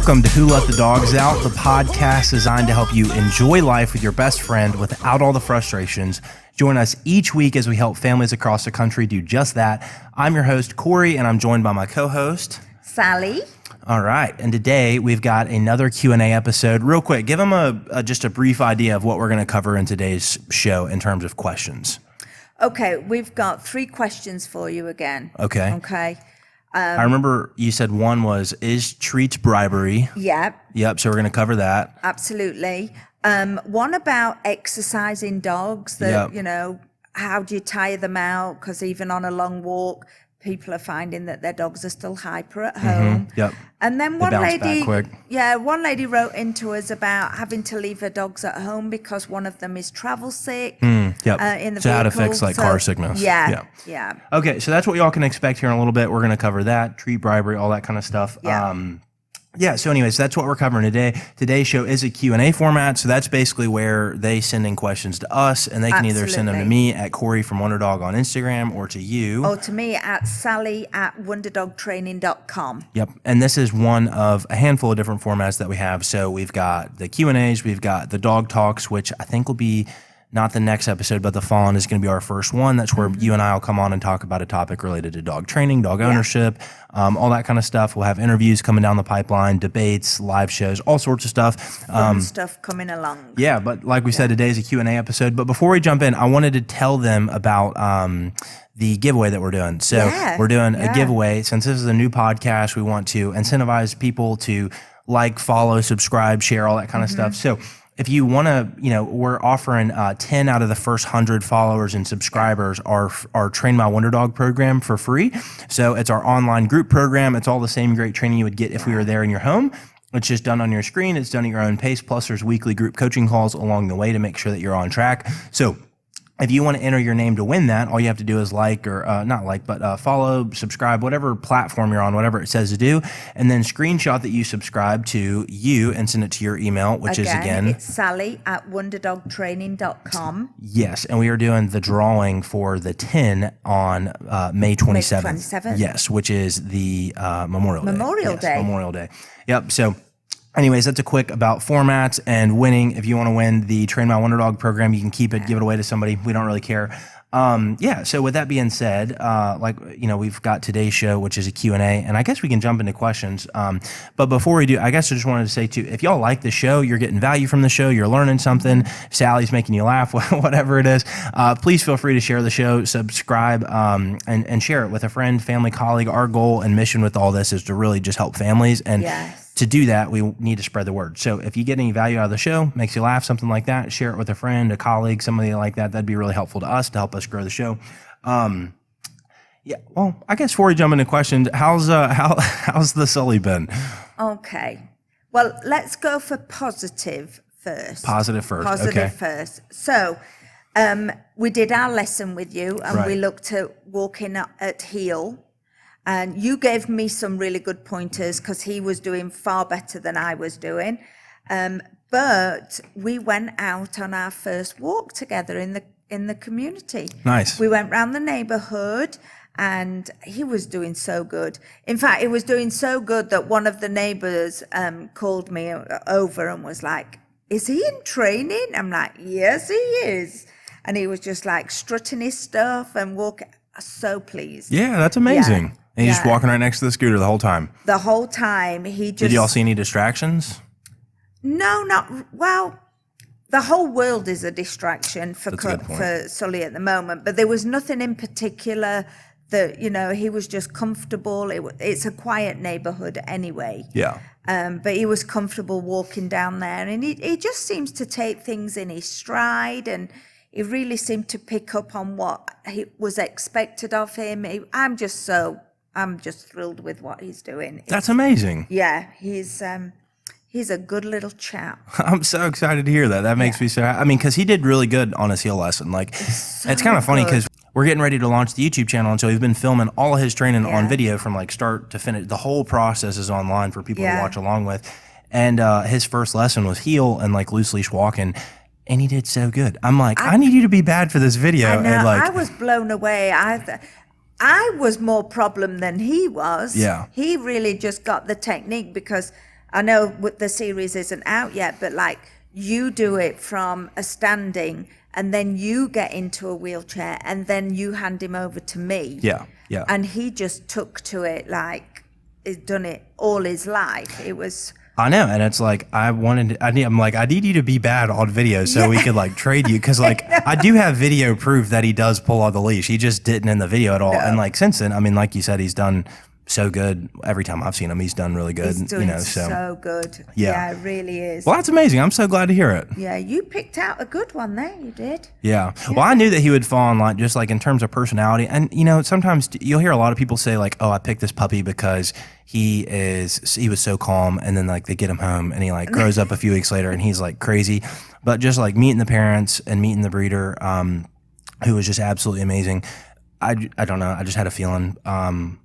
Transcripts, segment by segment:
Welcome to Who Let the Dogs Out, the podcast designed to help you enjoy life with your best friend without all the frustrations. Join us each week as we help families across the country do just that. I'm your host, Corey, and I'm joined by my co-host, Sally. All right, and today we've got another Q&A episode. Real quick, give them just a brief idea of what we're going to cover in today's show in terms of questions. Okay, we've got 3 questions for you again. Okay. I remember you said one was, is treats bribery? Yep, So we're going to cover that. absolutely. One about exercising dogs, that, how do you tire them out? Because even on a long walk, people are finding that their dogs are still hyper at home. Yep. And then They bounce back quick. one lady wrote into us about having to leave her dogs at home because one of them is travel sick. Yep. In the So how to vehicle. fix car sickness. Yeah. Okay, so that's what y'all can expect here in a little bit. We're going to cover that, treat bribery, all that kind of stuff. So anyways, that's what we're covering today. Today's show is a Q&A format, so that's basically where they send in questions to us, and they can either send them to me at Corey from Wonderdog on Instagram or to you. Or to me at sally@wonderdogtraining.com. Yep, and this is one of a handful of different formats that we have. So we've got the Q&As, we've got the dog talks, which I think will be not the next episode, but the following is going to be our first one. That's where you and I will come on and talk about a topic related to dog training, dog ownership, all that kind of stuff. We'll have interviews coming down the pipeline, debates, live shows, all sorts of stuff. Fun stuff coming along. Yeah, but like we said, today is a Q&A episode. But before we jump in, I wanted to tell them about the giveaway that we're doing. So we're doing a giveaway. Since this is a new podcast, we want to incentivize people to like, follow, subscribe, share, all that kind of stuff. So if you want to, we're offering 10 out of the first 100 followers and subscribers our Train My Wonder Dog program for free. So it's our online group program. It's all the same great training you would get if we were there in your home. It's just done on your screen. It's done at your own pace. Plus, there's weekly group coaching calls along the way to make sure that you're on track. So if you want to enter your name to win that, all you have to do is follow, subscribe, whatever platform you're on, whatever it says to do, and then screenshot that you subscribe to you and send it to your email, which is again, it's sally@wonderdogtraining.com. Yes, and we are doing the drawing for the 10 on May 27th. May 27th. Yes, which is the Memorial Day. Memorial Day. Yep, so anyways, that's a quick about formats and winning. If you want to win the Train My Wonder Dog program, you can keep it, give it away to somebody. We don't really care. So with that being said, we've got today's show, which is a Q&A, and I guess we can jump into questions. But before we do, I guess I just wanted to say too, if y'all like the show, you're getting value from the show, you're learning something, Sally's making you laugh, whatever it is, please feel free to share the show, subscribe, and share it with a friend, family, colleague. Our goal and mission with all this is to really just help families. And to do that, we need to spread the word. So if you get any value out of the show, makes you laugh, something like that, share it with a friend, a colleague, somebody like that. That'd be really helpful to us to help us grow the show. Well, I guess before we jump into questions, how's the Sully been? Okay. Well, let's go for positive first. Positive first. So we did our lesson with you, and we looked at walking at heel. And you gave me some really good pointers because he was doing far better than I was doing. But we went out on our first walk together in the community. Nice. We went round the neighborhood and he was doing so good. In fact, it was doing so good that one of the neighbors called me over and was like, "Is he in training?" I'm like, "Yes, he is." And he was just like strutting his stuff and walking. So pleased. Yeah, that's amazing. Yeah. And he's just walking right next to the scooter the whole time. The whole time he just. Did y'all see any distractions? No, the whole world is a distraction for Sully at the moment, but there was nothing in particular that, he was just comfortable. It's a quiet neighborhood anyway. Yeah. But he was comfortable walking down there, and he just seems to take things in his stride, and he really seemed to pick up on what was expected of him. I'm just thrilled with what he's doing. That's amazing. Yeah, he's a good little chap. I'm so excited to hear that. That makes me so happy. I mean, because he did really good on his heel lesson. It's kind of funny because we're getting ready to launch the YouTube channel, and so we've been filming all of his training on video from start to finish. The whole process is online for people to watch along with. And his first lesson was heel and loose leash walking. And he did so good. I'm like, I need you to be bad for this video. I know, and I was blown away. I was more problem than he was. Yeah. He really just got the technique because I know the series isn't out yet, but like you do it from a standing and then you get into a wheelchair and then you hand him over to me. Yeah. Yeah. And he just took to it like he's done it all his life. It was... I know, and it's like I'm like, I need you to be bad on video so we could like trade you, because like I do have video proof that he does pull on the leash. He just didn't in the video at all. No. And like since then, I mean, like you said, he's done so good. Every time I've seen him, he's done really good. He's doing so good. Yeah, it really is. Well, that's amazing. I'm so glad to hear it. Yeah, you picked out a good one there. You did. Yeah. Well, I knew that he would fall in line just like in terms of personality. And you know, sometimes you'll hear a lot of people say like, "Oh, I picked this puppy because he was so calm," and then like they get him home and he like grows up a few weeks later and he's like crazy. But just like meeting the parents and meeting the breeder, who was just absolutely amazing. I don't know. I just had a feeling.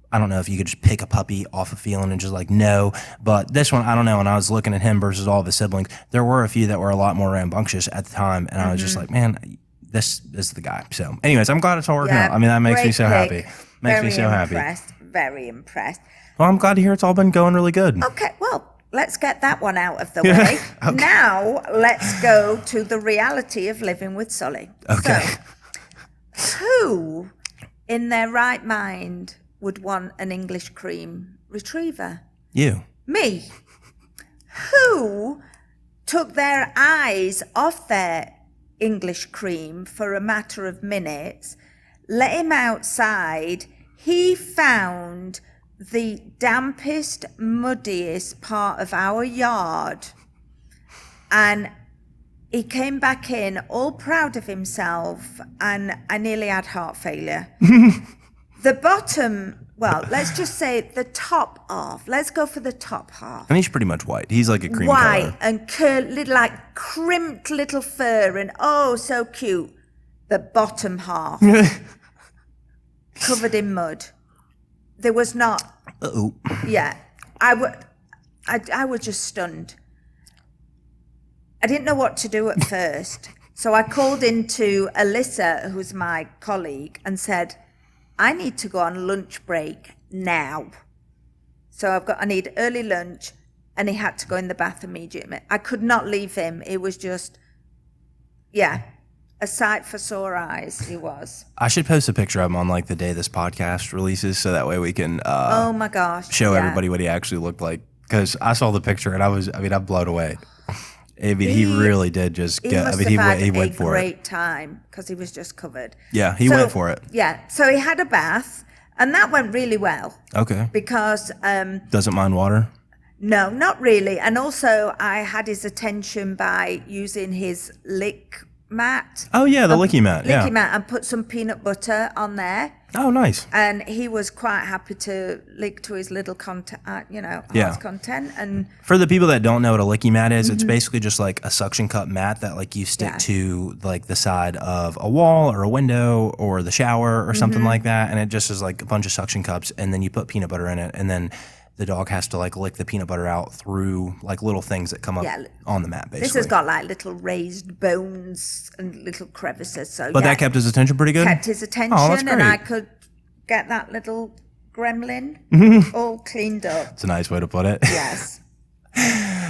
I don't know if you could just pick a puppy off a feeling and just like no, but this one, I don't know. When I was looking at him versus all of his siblings, there were a few that were a lot more rambunctious at the time, and I was just like, man, this is the guy. So, anyways, I'm glad it's all working out. I mean, that makes me so happy. Makes me so happy. Very impressed. Well, I'm glad to hear it's all been going really good. Okay, well, let's get that one out of the way. Okay. Now, let's go to the reality of living with Sully. Okay. So, who in their right mind would want an English cream retriever? You. Me. Who took their eyes off their English cream for a matter of minutes, let him outside, he found the dampest, muddiest part of our yard, and he came back in all proud of himself, and I nearly had heart failure. The bottom, well, let's just say the top half. Let's go for the top half. And he's pretty much white. He's like a cream color. White and like crimped little fur and oh, so cute. The bottom half, covered in mud. There was not. Uh-oh. Yeah, I was just stunned. I didn't know what to do at first. So I called into Alyssa, who's my colleague, and said, I need to go on lunch break now. So I need early lunch, and he had to go in the bath immediately. I could not leave him. It was just, a sight for sore eyes, he was. I should post a picture of him on like the day this podcast releases, so that way we can oh my gosh, show everybody what he actually looked like. Because I saw the picture and I'm blown away. I mean, he really did just get. I mean, he went for it. Great time because he was just covered. Yeah, he went for it. Yeah, so he had a bath, and that went really well. Okay. Because doesn't mind water. No, not really. And also, I had his attention by using his lick mat. Oh yeah, the licky mat. Licky mat, and put some peanut butter on there. Oh, nice. And he was quite happy to lick to his little content, heart's content. And for the people that don't know what a licky mat is, it's basically just like a suction cup mat that like you stick to like the side of a wall or a window or the shower or something like that, and it just is like a bunch of suction cups, and then you put peanut butter in it, and then the dog has to like lick the peanut butter out through like little things that come up on the mat, basically. This has got like little raised bones and little crevices. But that kept his attention pretty good? Kept his attention, and I could get that little gremlin all cleaned up. It's a nice way to put it. Yes.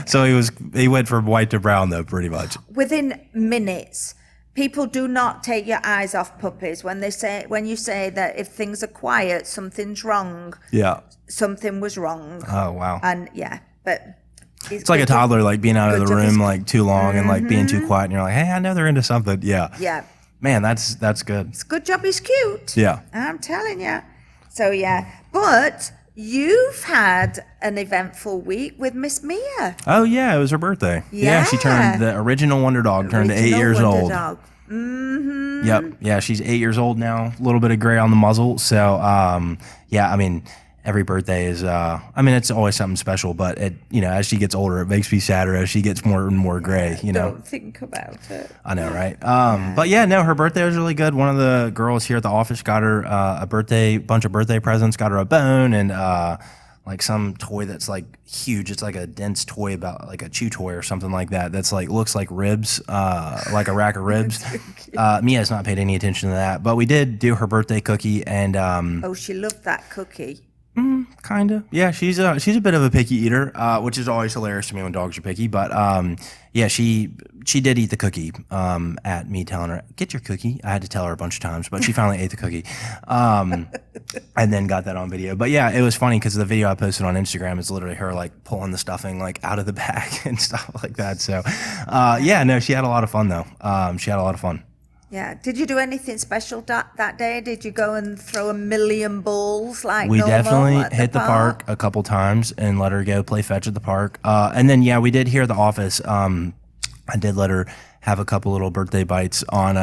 So he went from white to brown though, pretty much. Within minutes. People do not take your eyes off puppies when you say that if things are quiet, something's wrong. Yeah. Something was wrong. Oh wow. And but it's like a toddler like being out of the room like too long and like being too quiet, and you're like, hey, I know they're into something. Yeah. Yeah. Man, that's good. It's a good job he's cute. Yeah. I'm telling you. So but you've had an eventful week with Miss Mia. Oh yeah, it was her birthday. Yeah, she turned the original Wonder Dog turned 8 years old. Dog. Mm-hmm. Yep. Yeah, she's 8 years old now. A little bit of gray on the muzzle. So I mean, every birthday is it's always something special, but as she gets older, it makes me sadder as she gets more and more gray, Don't think about it. I know, right? But yeah, no, her birthday was really good. One of the girls here at the office got her a bunch of birthday presents, got her a bone and like some toy that's like huge. It's like a dense toy, about like a chew toy or something like that. That's like looks like ribs, like a rack of ribs. Mia has not paid any attention to that, but we did do her birthday cookie, and she loved that cookie. Kind of. Yeah, she's a bit of a picky eater, which is always hilarious to me when dogs are picky. But yeah, she did eat the cookie at me telling her, get your cookie. I had to tell her a bunch of times, but she finally ate the cookie, and then got that on video. But yeah, it was funny because the video I posted on Instagram is literally her like pulling the stuffing like out of the bag and stuff like that. So yeah, no, she had a lot of fun though. She had a lot of fun. Yeah. Did you do anything special that day? Did you go and throw a million balls like we normal definitely at hit the park a couple times and let her go play fetch at the park. And then yeah, we did hear the office. I did let her have a couple little birthday bites on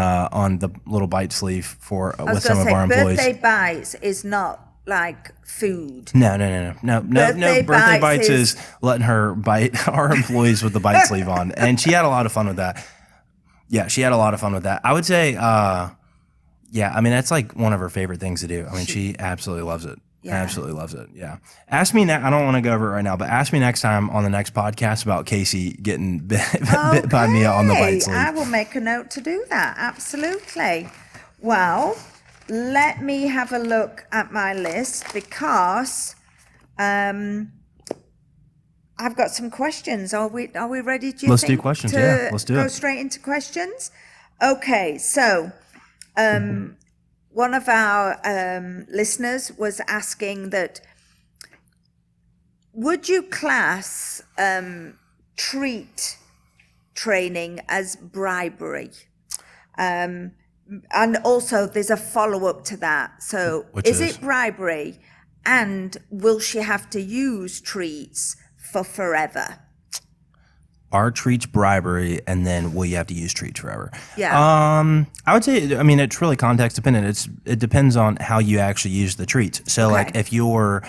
the little bite sleeve for with some of our employees. Birthday bites is not like food. No. Birthday bites is letting her bite our employees with the bite sleeve on, and she had a lot of fun with that. Yeah, she had a lot of fun with that. I would say, yeah, I mean, that's like one of her favorite things to do. I mean, she absolutely loves it. Yeah. Absolutely loves it. Yeah. Ask me I don't want to go over it right now, but ask me next time on the next podcast about Casey getting bit by Mia on the bite sleeve. I will make a note to do that. Absolutely. Well, let me have a look at my list because I've got some questions. Are we ready? Let's do questions. Yeah, let's do it. Go straight into questions. Okay, so one of our listeners was asking that would you class treat training as bribery? And also there's a follow-up to that. So is it bribery, and will she have to use treats for forever? Are treats bribery, and then will you have to use treats forever? Yeah. I would say, I mean, it's really context dependent. It depends on how you actually use the treats. So like if your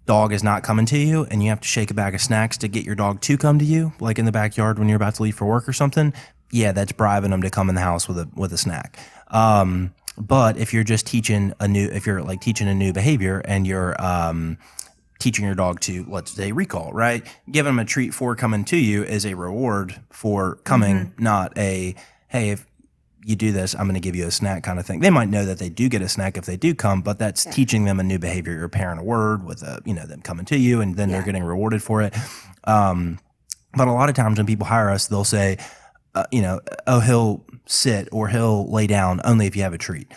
dog is not coming to you and you have to shake a bag of snacks to get your dog to come to you, like in the backyard when you're about to leave for work or something, yeah, that's bribing them to come in the house with a snack. But if you're just teaching a new behavior and you're teaching your dog to, let's say, recall, right? Giving them a treat for coming to you is a reward for coming, not a, hey, if you do this, I'm going to give you a snack kind of thing. They might know that they do get a snack if they do come, but that's teaching them a new behavior. You're pairing a word with them coming to you, and then they're getting rewarded for it. But a lot of times when people hire us, they'll say, oh, he'll sit or he'll lay down only if you have a treat.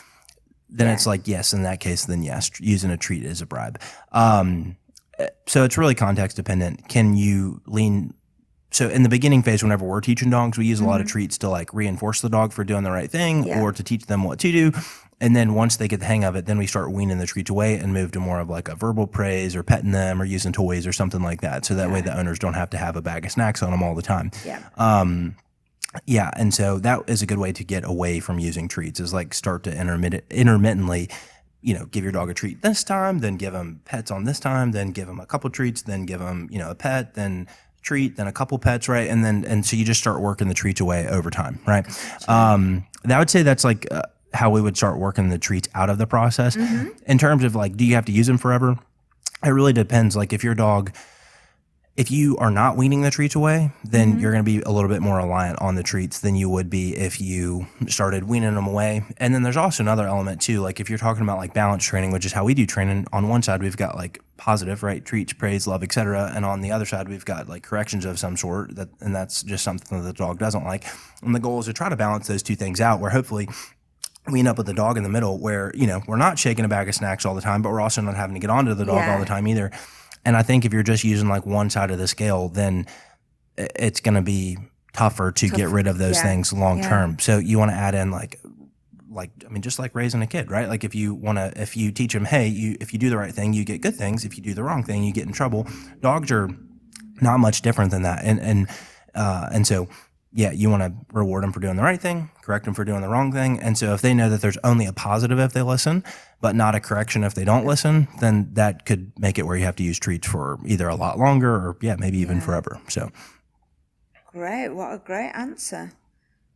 Then it's like, yes, in that case, then yes, using a treat is a bribe. So it's really context dependent. Can you lean? So in the beginning phase, whenever we're teaching dogs, we use a lot of treats to like reinforce the dog for doing the right thing or to teach them what to do. And then once they get the hang of it, then we start weaning the treats away and move to more of like a verbal praise or petting them or using toys or something like that. So that way the owners don't have to have a bag of snacks on them all the time. Yeah. And so that is a good way to get away from using treats, is like start to intermittently, give your dog a treat this time, then give them pets on this time, then give them a couple treats, then give them, a pet, then treat, then a couple pets, right? And so you just start working the treats away over time, right? I would say that's like how we would start working the treats out of the process. In terms of like, do you have to use them forever? It really depends. Like if you are not weaning the treats away, then you're going to be a little bit more reliant on the treats than you would be if you started weaning them away. And then there's also another element too. Like if you're talking about like balance training, which is how we do training, on one side we've got like positive, right? Treats, praise, love, etc. And on the other side we've got like corrections of some sort, and that's just something that the dog doesn't like. And the goal is to try to balance those two things out, where hopefully we end up with the dog in the middle, where we're not shaking a bag of snacks all the time, but we're also not having to get onto the dog all the time either. And I think if you're just using like one side of the scale, then it's going to be tougher to get rid of those things long term. So you want to add in just like raising a kid, right? Like if you teach them, hey, if you do the right thing, you get good things. If you do the wrong thing, you get in trouble. Dogs are not much different than that. And so, yeah, you want to reward them for doing the right thing, correct them for doing the wrong thing. And so if they know that there's only a positive if they listen, but not a correction if they don't listen, then that could make it where you have to use treats for either a lot longer or maybe even forever. So great. What a great answer.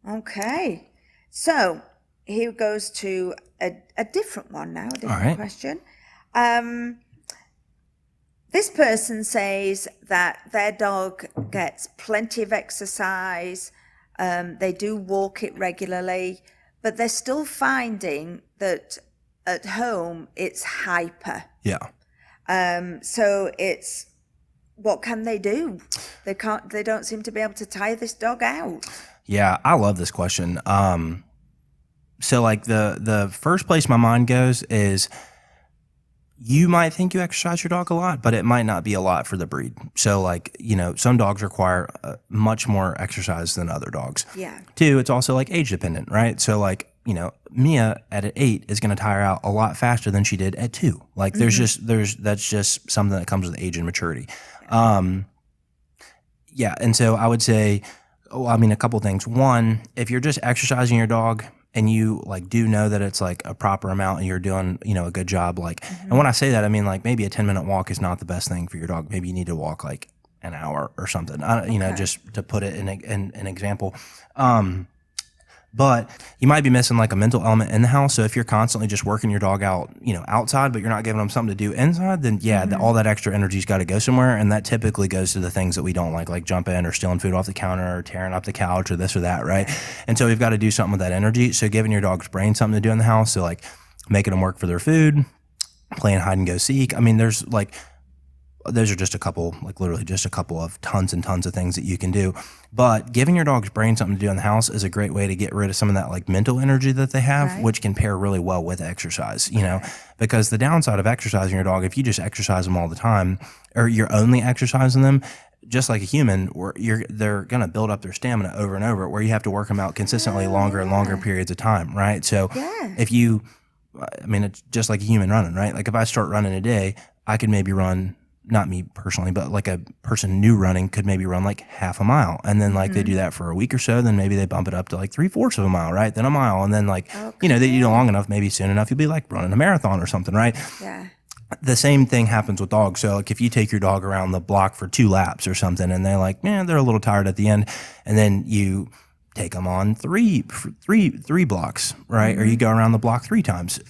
Okay. So here goes to a different one now, a different question. This person says that their dog gets plenty of exercise. They do walk it regularly, but they're still finding that at home it's hyper. Yeah. So it's, what can they do? They don't seem to be able to tire this dog out. Yeah, I love this question. So like the first place my mind goes is, you might think you exercise your dog a lot, but it might not be a lot for the breed. So like, some dogs require much more exercise than other dogs. Yeah. Two, it's also like age dependent, right? So like, Mia at 8 is going to tire out a lot faster than she did at 2. Like that's just something that comes with age and maturity. Yeah. And so I would say, a couple things. One, if you're just exercising your dog and you like do know that it's like a proper amount and you're doing, a good job, like, and when I say that, I mean like maybe a 10-minute walk is not the best thing for your dog. Maybe you need to walk like an hour or something, just to put it in an example. But you might be missing like a mental element in the house. So if you're constantly just working your dog out, outside, but you're not giving them something to do inside, then all that extra energy's got to go somewhere. And that typically goes to the things that we don't like jumping or stealing food off the counter or tearing up the couch or this or that, right? And so we've got to do something with that energy. So giving your dog's brain something to do in the house, so like making them work for their food, playing hide and go seek. I mean, there's like, those are just a couple, like literally just a couple of tons and tons of things that you can do. But giving your dog's brain something to do in the house is a great way to get rid of some of that like mental energy that they have, right, which can pair really well with exercise, because the downside of exercising your dog, if you just exercise them all the time or you're only exercising them, just like a human, they're going to build up their stamina over and over, where you have to work them out consistently longer and longer periods of time, right? So if you, it's just like a human running, right? Like if I start running a day, I could maybe run, not me personally, but like a person new running could maybe run like half a mile. And then like they do that for a week or so, then maybe they bump it up to like 3/4 of a mile, right? Then a mile. And then like, they do it long enough, maybe soon enough, you'll be like running a marathon or something, right? Yeah. The same thing happens with dogs. So like if you take your dog around the block for 2 laps or something and they're like, they're a little tired at the end. And then you take them on three blocks, right? Or you go around the block 3 times.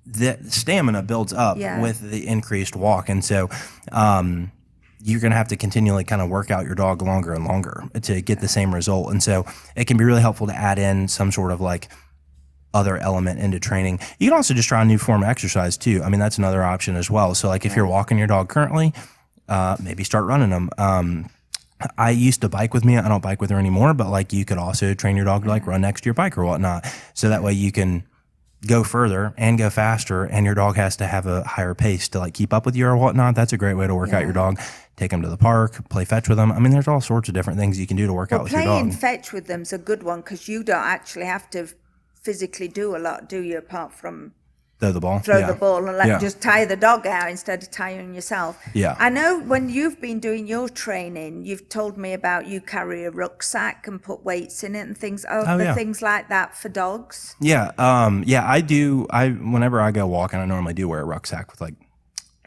The stamina builds up with the increased walk. And so you're going to have to continually kind of work out your dog longer and longer to get the same result. And so it can be really helpful to add in some sort of like other element into training. You can also just try a new form of exercise too. That's another option as well. So like if you're walking your dog currently, maybe start running them. I used to bike with Mia. I don't bike with her anymore, but like you could also train your dog to like run next to your bike or whatnot. So that way you can go further and go faster, and your dog has to have a higher pace to like keep up with you or whatnot. That's a great way to work out your dog. Take them to the park, play fetch with them. There's all sorts of different things you can do to work out with your dog. Playing fetch with them's a good one because you don't actually have to physically do a lot, do you, apart from throw the ball and just tie the dog out instead of tying yourself. Yeah. I know when you've been doing your training, you've told me about you carry a rucksack and put weights in it and things. Things like that for dogs. Yeah. I do. Whenever I go walking, I normally do wear a rucksack with like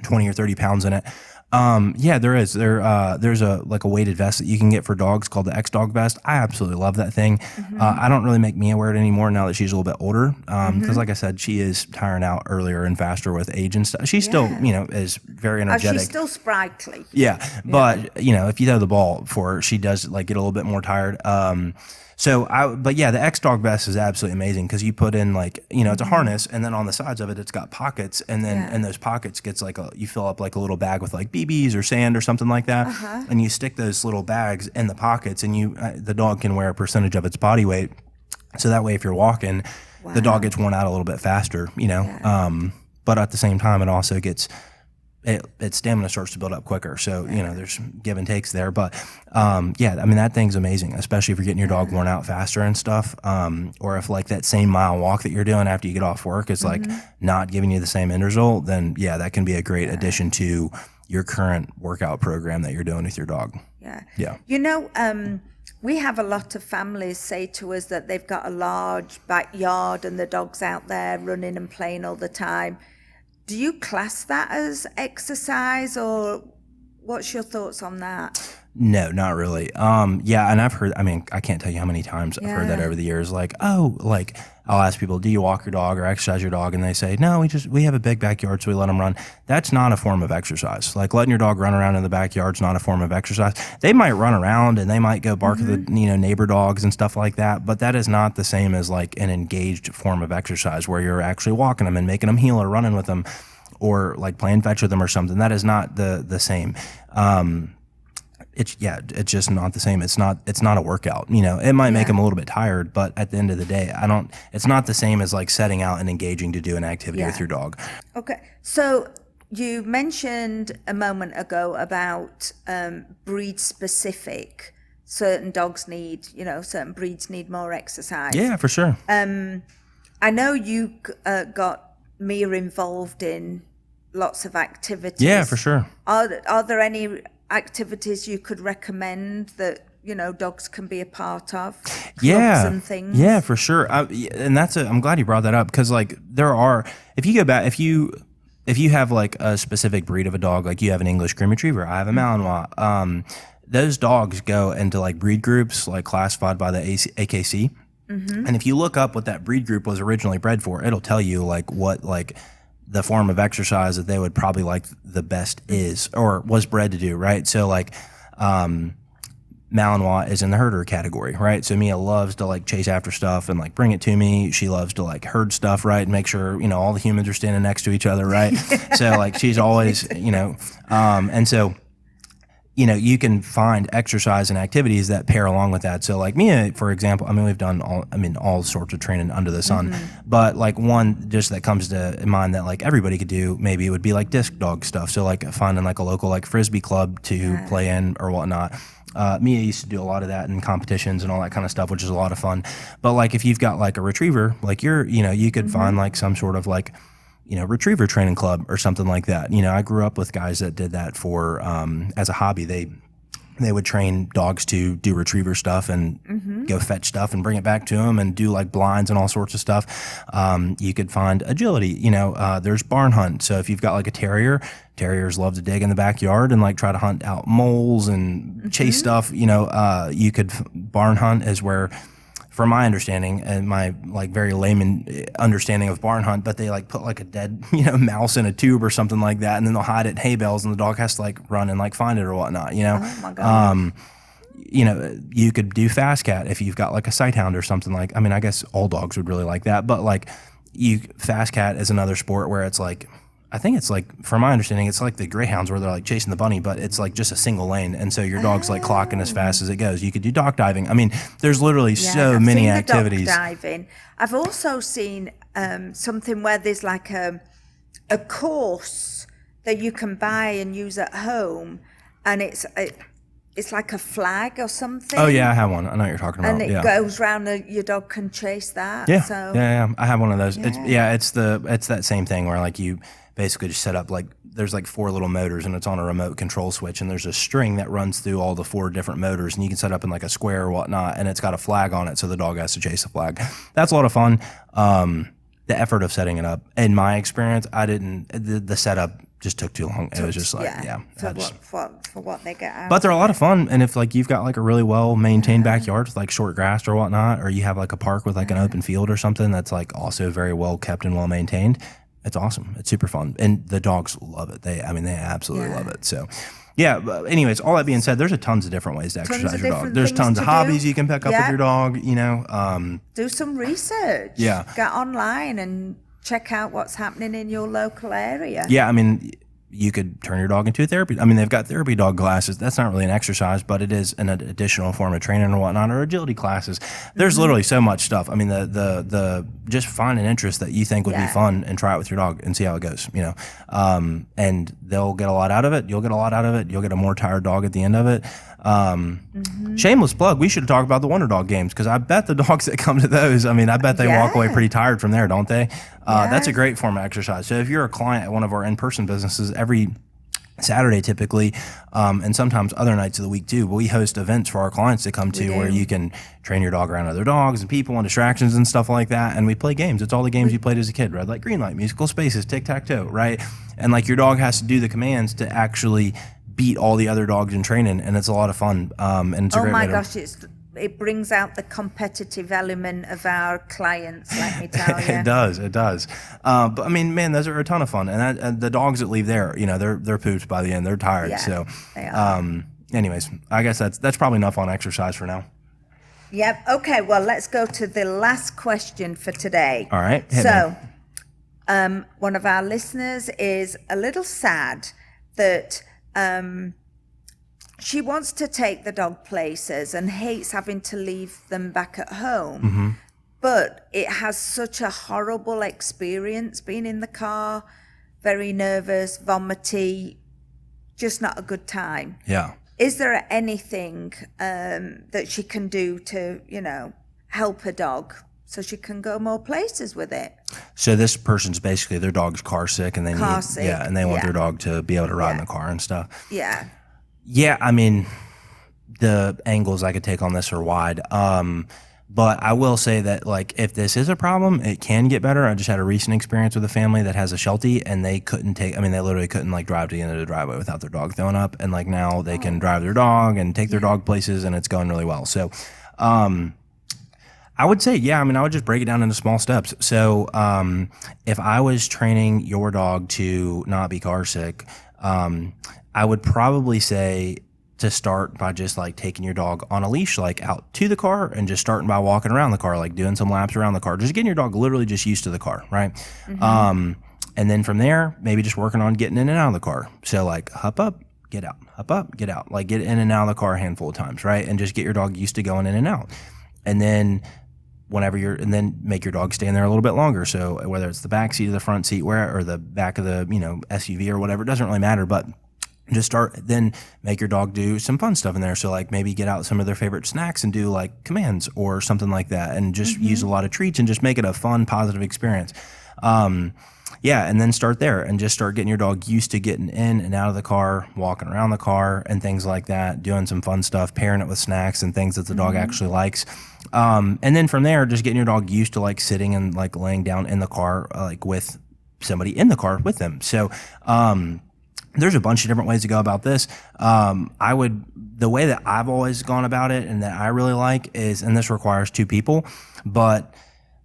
20 or 30 pounds in it. There is. There's a weighted vest that you can get for dogs called the X-Dog vest. I absolutely love that thing. I don't really make Mia wear it anymore now that she's a little bit older. Because like I said, she is tiring out earlier and faster with age and stuff. She's still, is very energetic. She's still sprightly. Yeah. But, if you throw the ball for her, she does like get a little bit more tired. The X-Dog vest is absolutely amazing because you put in like, it's a harness, and then on the sides of it, it's got pockets, and then in those pockets gets like you fill up like a little bag with like BBs or sand or something like that, and you stick those little bags in the pockets, and the dog can wear a percentage of its body weight, so that way if you're walking, the dog gets worn out a little bit faster, but at the same time it also gets its stamina starts to build up quicker. So, there's give and takes there. But, that thing's amazing, especially if you're getting your dog worn out faster and stuff. Or if like that same mile walk that you're doing after you get off work is like not giving you the same end result, then that can be a great addition to your current workout program that you're doing with your dog. Yeah. We have a lot of families say to us that they've got a large backyard and the dog's out there running and playing all the time. Do you class that as exercise, or what's your thoughts on that? No, not really. And I've heard, I can't tell you how many times I've heard that over the years. Like, I'll ask people, do you walk your dog or exercise your dog? And they say, no, we have a big backyard, so we let them run. That's not a form of exercise. Like letting your dog run around in the backyard's not a form of exercise. They might run around and they might go bark at the, neighbor dogs and stuff like that. But that is not the same as like an engaged form of exercise where you're actually walking them and making them heel or running with them. or like playing fetch with them or something. That is not the same. It's just not the same. It's not a workout. It might make them a little bit tired, but at the end of the day, it's not the same as like setting out and engaging to do an activity with your dog. Okay. So you mentioned a moment ago about breed specific. Certain dogs need, certain breeds need more exercise. Yeah, for sure. I know you got Mia involved in lots of activities. Yeah, for sure. Are there any activities you could recommend that dogs can be a part of? Clubs and things. Yeah, for sure. And I'm glad you brought that up, because like if you go back, if you have like a specific breed of a dog, like you have an English Grim Retriever, I have a Malinois. Those dogs go into like breed groups, like classified by the AKC. And if you look up what that breed group was originally bred for, it'll tell you like what like the form of exercise that they would probably like the best is, or was bred to do, right? So like Malinois is in the herder category, right? So Mia loves to like chase after stuff and like bring it to me. She loves to like herd stuff, right? And make sure, all the humans are standing next to each other, right? So like she's always, and so you can find exercise and activities that pair along with that. So like Mia, for example, we've done all sorts of training under the sun, but like one just that comes to mind that like everybody could do, maybe it would be like disc dog stuff. So like finding like a local like Frisbee club to play in or whatnot. Mia used to do a lot of that in competitions and all that kind of stuff, which is a lot of fun. But like if you've got like a retriever, like you could find like some sort of like retriever training club or something like that. I grew up with guys that did that for as a hobby. They would train dogs to do retriever stuff and go fetch stuff and bring it back to them and do like blinds and all sorts of stuff. You could find agility. There's barn hunt. So if you've got like a terrier, terriers love to dig in the backyard and like try to hunt out moles and chase stuff. You could barn hunt is where, from my understanding and my like very layman understanding of barn hunt, but they like put like a dead mouse in a tube or something like that, and then they'll hide it in hay bales, and the dog has to like run and like find it or whatnot. Oh my God. You could do fast cat if you've got like a sight hound or something like. I guess all dogs would really like that, but like fast cat is another sport where it's like, I think it's like, from my understanding, it's like the greyhounds where they're like chasing the bunny, but it's like just a single lane, and so your dog's like clocking as fast as it goes. You could do dock diving. There's literally so many activities. Dock diving. I've also seen something where there's like a course that you can buy and use at home, and it's like a flag or something. Oh yeah, I have one. I know what you're talking about. And it goes round. Your dog can chase that. Yeah, so. yeah. I have one of those. Yeah. It's that same thing where like you basically just set up like there's like 4 little motors, and it's on a remote control switch, and there's a string that runs through all the 4 different motors, and you can set up in like a square or whatnot, and it's got a flag on it, so the dog has to chase the flag. That's a lot of fun. The effort of setting it up, in my experience, the setup just took too long. It was just like, for what they get out. But they're a lot of fun, and if like you've got like a really well maintained backyard with like short grass or whatnot, or you have like a park with like an open field or something that's like also very well kept and well maintained, it's awesome. It's super fun, and the dogs love it. They absolutely love it. So, yeah. But anyways, all that being said, there's tons of different ways to exercise your dog. There's tons of hobbies you can pick up with your dog. Do some research. Yeah. Get online and check out what's happening in your local area. Yeah, you could turn your dog into a therapy. They've got therapy dog classes. That's not really an exercise, but it is an additional form of training or whatnot, or agility classes. There's literally so much stuff. The just find an interest that you think would be fun and try it with your dog and see how it goes, and they'll get a lot out of it. You'll get a lot out of it. You'll get a more tired dog at the end of it. Shameless plug. We should talk about the Wonder Dog games, because I bet the dogs that come to those, I bet they walk away pretty tired from there, don't they? That's a great form of exercise. So if you're a client at one of our in-person businesses, every Saturday typically, and sometimes other nights of the week too, but we host events for our clients to come to where you can train your dog around other dogs and people and distractions and stuff like that. And we play games. It's all the games you played as a kid, red light, green light, musical spaces, tic-tac-toe, right? And like your dog has to do the commands to actually beat all the other dogs in training, and it's a lot of fun. And it's a great way to... it brings out the competitive element of our clients, let me tell you. It does. But man, those are a ton of fun, and the dogs that leave there, they're pooped by the end. They're tired. Yeah, so, they are. Anyways, I guess that's probably enough on exercise for now. Yep. Okay. Well, let's go to the last question for today. All right. So, one of our listeners is a little sad that she wants to take the dog places and hates having to leave them back at home. But it has such a horrible experience being in the car, very nervous, vomity, just not a good time. Yeah. Is there anything that she can do to, help her dog so she can go more places with it? So this person's basically, their dog's car sick, and they and they want their dog to be able to ride in the car and stuff. Yeah. Yeah, I mean, the angles I could take on this are wide. But I will say that, like, if this is a problem, it can get better. I just had a recent experience with a family that has a Sheltie, and they literally couldn't, like, drive to the end of the driveway without their dog throwing up. And, like, now they can drive their dog and take their dog places, and it's going really well. So, I would say, I would just break it down into small steps. So, if I was training your dog to not be car sick, I would probably say to start by just like taking your dog on a leash, like out to the car, and just starting by walking around the car, like doing some laps around the car, just getting your dog literally just used to the car, right? And then from there, maybe just working on getting in and out of the car. So like hop up, get out, hop up, get out, like get in and out of the car a handful of times, right? And just get your dog used to going in and out. And then and then make your dog stay in there a little bit longer. So whether it's the back seat or the front seat, or the back of the, SUV or whatever, it doesn't really matter, but just then make your dog do some fun stuff in there. So like maybe get out some of their favorite snacks and do like commands or something like that, and just use a lot of treats and just make it a fun, positive experience. And then start there and just start getting your dog used to getting in and out of the car, walking around the car and things like that, doing some fun stuff, pairing it with snacks and things that the dog actually likes. And then from there, just getting your dog used to like sitting and like laying down in the car, like with somebody in the car with them. So, there's a bunch of different ways to go about this. The way that I've always gone about it and that I really like is, and this requires two people, but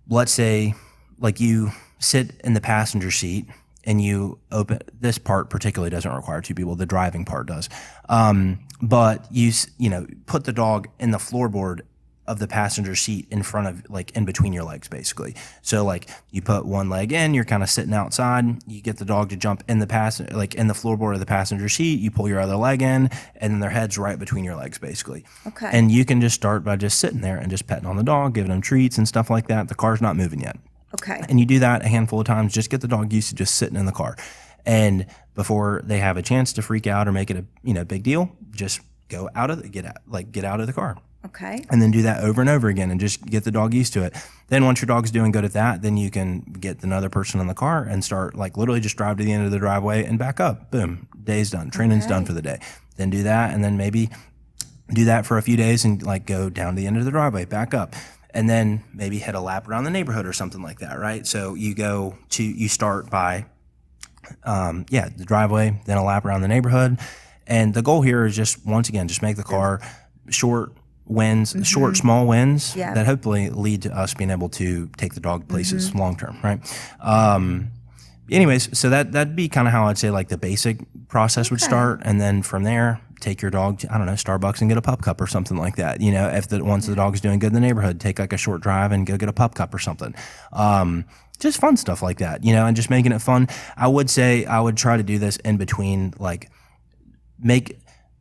let's say like you sit in the passenger seat and you open, this part particularly doesn't require two people, the driving part does. But you put the dog in the floorboard of the passenger seat in front of, like in between your legs, basically. So like you put one leg in, you're kind of sitting outside, you get the dog to jump in the floorboard of the passenger seat, you pull your other leg in, and then their head's right between your legs, basically. Okay. And you can just start by just sitting there and just petting on the dog, giving them treats and stuff like that. The car's not moving yet. Okay. And you do that a handful of times, just get the dog used to just sitting in the car. And before they have a chance to freak out or make it a big deal, just get out of the car. Okay. And then do that over and over again and just get the dog used to it. Then once your dog's doing good at that, then you can get another person in the car and start like literally just drive to the end of the driveway and back up. Boom. Day's done. Training's done for the day. Then do that, and then maybe do that for a few days and like go down to the end of the driveway, back up. And then maybe hit a lap around the neighborhood or something like that, right? So you start by the driveway, then a lap around the neighborhood. And the goal here is just, once again, just make the car short wins, short, small wins that hopefully lead to us being able to take the dog places long term, right? Anyways, so that'd be kind of how I'd say like the basic process would start. And then from there, take your dog to, Starbucks and get a pup cup or something like that. Once the dog's doing good in the neighborhood, take like a short drive and go get a pup cup or something. Just fun stuff like that, and just making it fun. I would say I would try to do this in between, like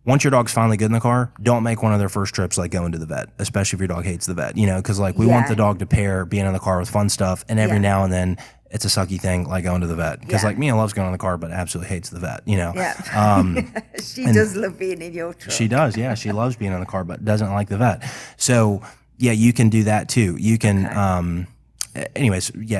once your dog's finally good in the car, don't make one of their first trips like going to the vet, especially if your dog hates the vet, because like we want the dog to pair being in the car with fun stuff, and every now and then it's a sucky thing like going to the vet, because like Mia loves going in the car but absolutely hates the vet. She does love being in your truck. She does, she loves being in the car but doesn't like the vet. So you can do that too. You can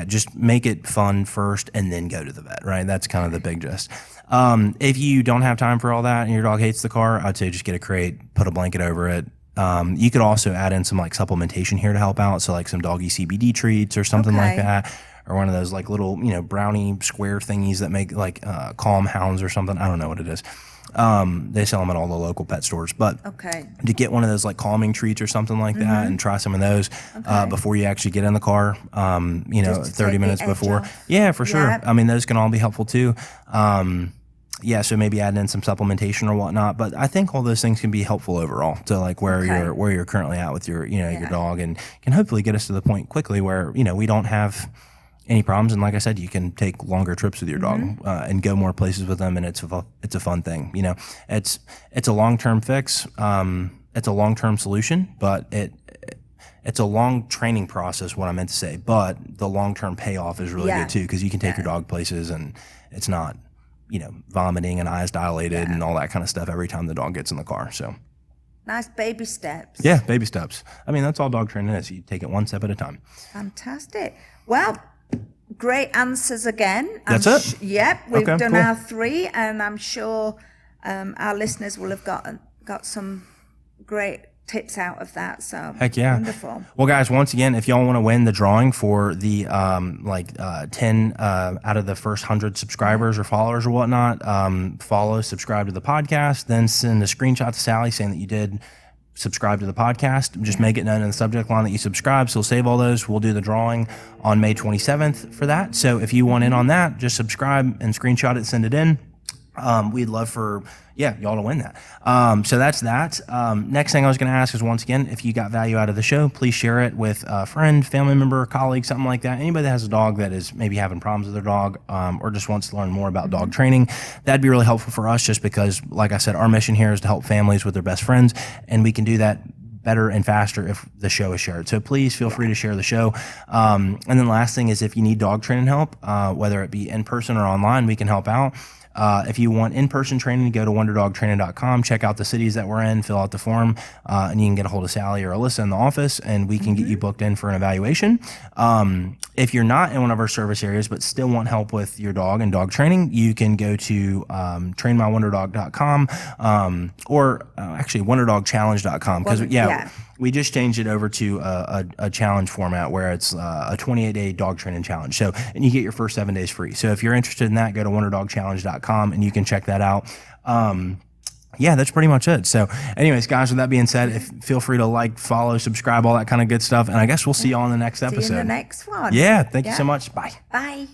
just make it fun first and then go to the vet, right? That's kind of the big gist. If you don't have time for all that and your dog hates the car, I'd say just get a crate, put a blanket over it. You could also add in some like supplementation here to help out. So like some doggy CBD treats or something like that, or one of those like little, brownie square thingies that make like calm hounds or something. I don't know what it is. They sell them at all the local pet stores, but to get one of those like calming treats or something like that and try some of those before you actually get in the car, 30 minutes before. Yeah, for sure. I mean, those can all be helpful too. So maybe adding in some supplementation or whatnot, but I think all those things can be helpful overall to like where you're currently at with your, your dog, and can hopefully get us to the point quickly where, we don't have any problems. And like I said, you can take longer trips with your dog and go more places with them, and it's a fun thing. You know, it's a long-term fix. It's a long-term solution, but it's a long training process, what I meant to say, but the long-term payoff is really good too, because you can take your dog places and it's not, you know, vomiting and eyes dilated and all that kind of stuff every time the dog gets in the car. So nice baby steps. Yeah, baby steps. I mean, that's all dog training is. You take it one step at a time. Fantastic. Well, great answers again. That's it? Yep, we've done our 3, and I'm sure our listeners will have got some great tips out of that. So heck yeah, wonderful. Well, guys, once again, if y'all want to win the drawing for the 10 out of the first 100 subscribers or followers or whatnot, follow, subscribe to the podcast, then send a screenshot to Sally saying that you did subscribe to the podcast. Just make it known in the subject line that you subscribe. So we'll save all those. We'll do the drawing on May 27th for that. So if you want in on that, just subscribe and screenshot it, send it in. We'd love for y'all to win that. So that's that. Next thing I was going to ask is, once again, if you got value out of the show, please share it with a friend, family member, colleague, something like that. Anybody that has a dog that is maybe having problems with their dog, or just wants to learn more about dog training, that'd be really helpful for us, just because, like I said, our mission here is to help families with their best friends, and we can do that better and faster if the show is shared. So please feel free to share the show. And then last thing is, if you need dog training help, whether it be in person or online, we can help out. If you want in-person training, go to wonderdogtraining.com, check out the cities that we're in, fill out the form, and you can get a hold of Sally or Alyssa in the office, and we can get you booked in for an evaluation. If you're not in one of our service areas but still want help with your dog and dog training, you can go to trainmywonderdog.com, or actually wonderdogchallenge.com, because we just changed it over to a challenge format where it's a 28-day dog training challenge. So, and you get your first 7 days free. So if you're interested in that, go to wonderdogchallenge.com and you can check that out. That's pretty much it. So anyways, guys, with that being said, feel free to like, follow, subscribe, all that kind of good stuff. And I guess we'll see you all in the next episode. See you in the next one. Yeah. Thank you so much. Bye. Bye.